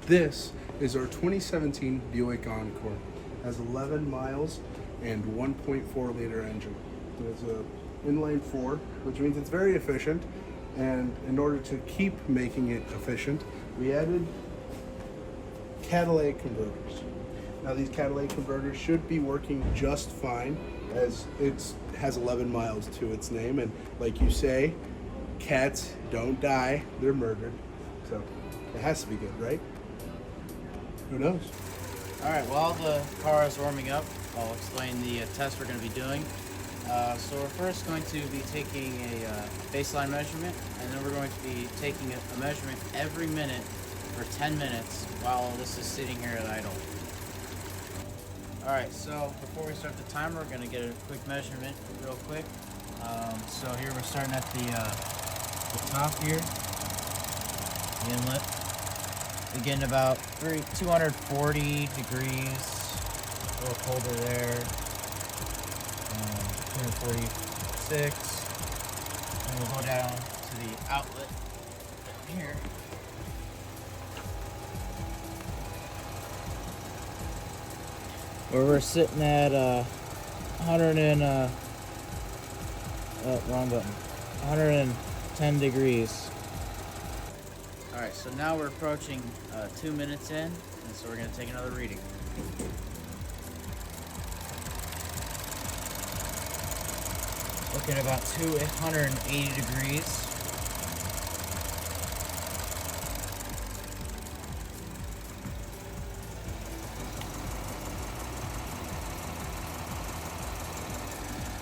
This is our 2017 Buick Encore. It has 11 miles and 1.4 liter engine. It's a inline four, which means it's very efficient. And in order to keep making it efficient, we added catalytic converters. Now these catalytic converters should be working just fine, as it has 11 miles to its name, and like you say, cats don't die, they're murdered. So it has to be good, right? Who knows? Alright, while the car is warming up, I'll explain the test we're going to be doing. So we're first going to be taking a baseline measurement, and then we're going to be taking a measurement every minute for 10 minutes while this is sitting here at idle. Alright, so before we start the timer, we're going to get a quick measurement real quick. So here we're starting at the top here, the inlet. We're getting about 240 degrees, a little colder there, 246, and we'll go down to the outlet here. Where we're sitting at 110 degrees. Alright, so now we're approaching 2 minutes in, and so we're going to take another reading. Looking at about 280 degrees.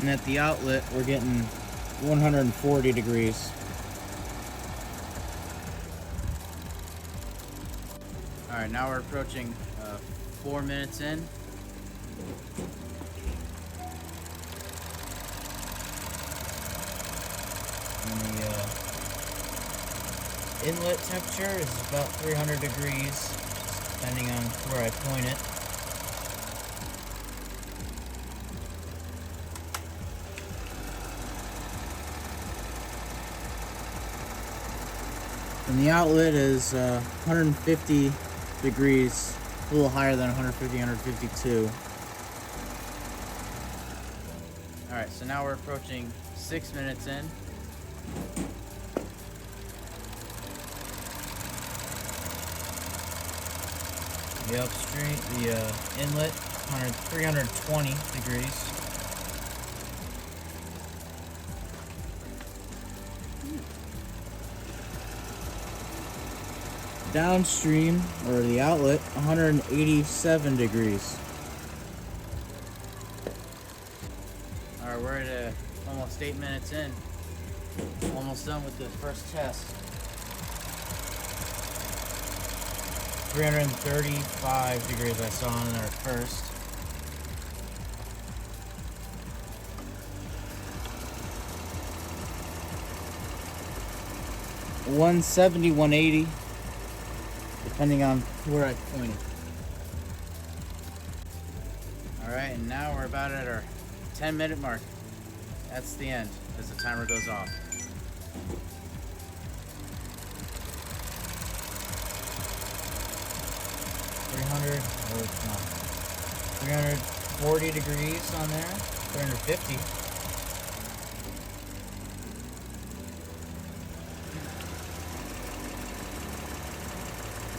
And at the outlet, we're getting 140 degrees. Alright, now we're approaching 4 minutes in. And the inlet temperature is about 300 degrees, depending on where I point it. And the outlet is 150 degrees, a little higher than 150, 152. Alright, so now we're approaching 6 minutes in. The upstream, the inlet, 320 degrees. Downstream, or the outlet, 187 degrees. Alright, we're at almost 8 minutes in. Almost done with the first test. 335 degrees I saw in there at first. $170, $180. Depending on where I point it. Alright, and now we're about at our 10-minute mark. That's the end as the timer goes off. $300, oh, it's not. 340 degrees on there. 350.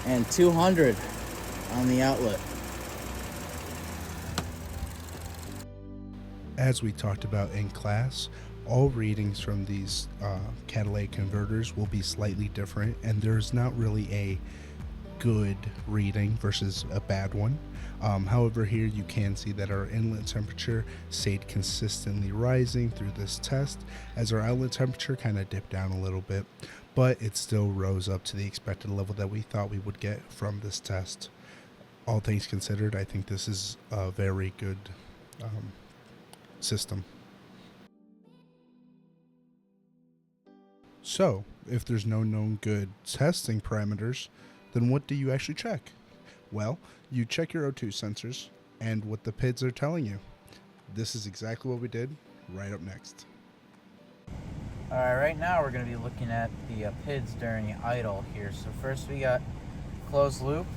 And 200 on the outlet. As we talked about in class, all readings from these catalytic converters will be slightly different, and there's not really a good reading versus a bad one. However, here you can see that our inlet temperature stayed consistently rising through this test, as our outlet temperature kind of dipped down a little bit, but it still rose up to the expected level that we thought we would get from this test. All things considered, I think this is a very good system. So, if there's no known good testing parameters, then what do you actually check? Well, you check your O2 sensors and what the PIDs are telling you. This is exactly what we did right up next. Alright, right now we're going to be looking at the PIDs during idle here. So first we got closed loop,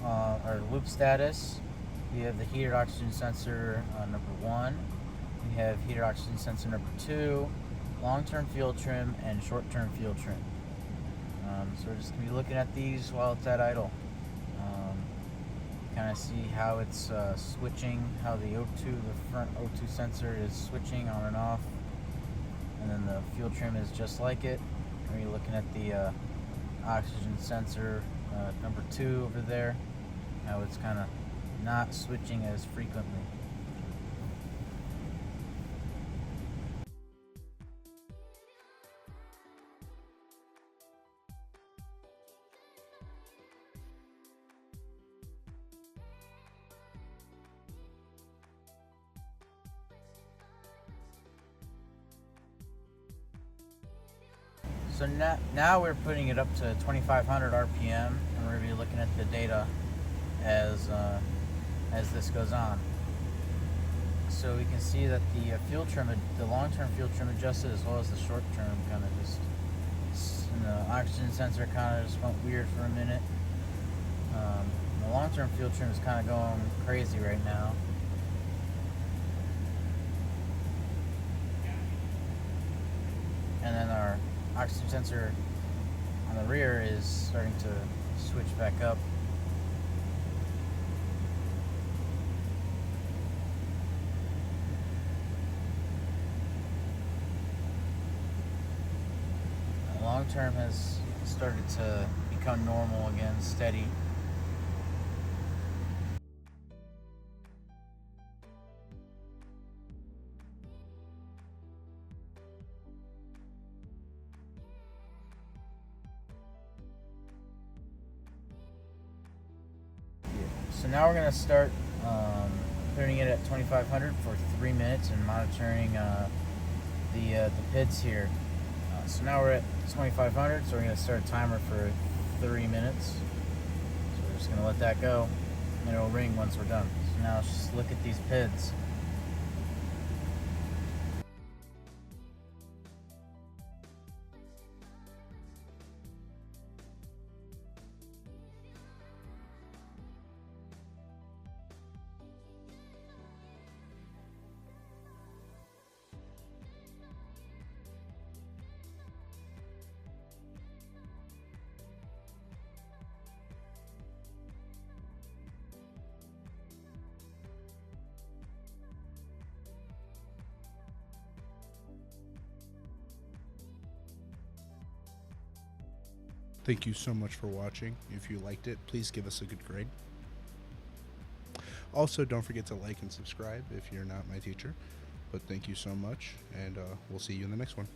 or loop status. We have the heated oxygen sensor number 1. We have heated oxygen sensor number 2, long-term fuel trim, and short-term fuel trim. So we're just going to be looking at these while it's at idle. Kind of see how it's switching, how the O2, the front O2 sensor is switching on and off. And then the fuel trim is just like it. And we're looking at the oxygen sensor number 2 over there, how it's kind of not switching as frequently. So now we're putting it up to 2,500 RPM, and we're going to be looking at the data as this goes on. So we can see that the fuel trim, the long-term fuel trim adjusted as well as the short-term kind of just, the oxygen sensor kind of just went weird for a minute. The long-term fuel trim is kind of going crazy right now. And then our oxygen sensor on the rear is starting to switch back up. The long term has started to become normal again, steady. So now we're going to start putting it at 2,500 for 3 minutes and monitoring the PIDs here. So now we're at 2,500, so we're going to start a timer for 3 minutes. So we're just going to let that go, and it'll ring once we're done. So now let's just look at these PIDs. Thank you so much for watching. If you liked it, please give us a good grade. Also, don't forget to like and subscribe if you're not my teacher. But thank you so much, and we'll see you in the next one.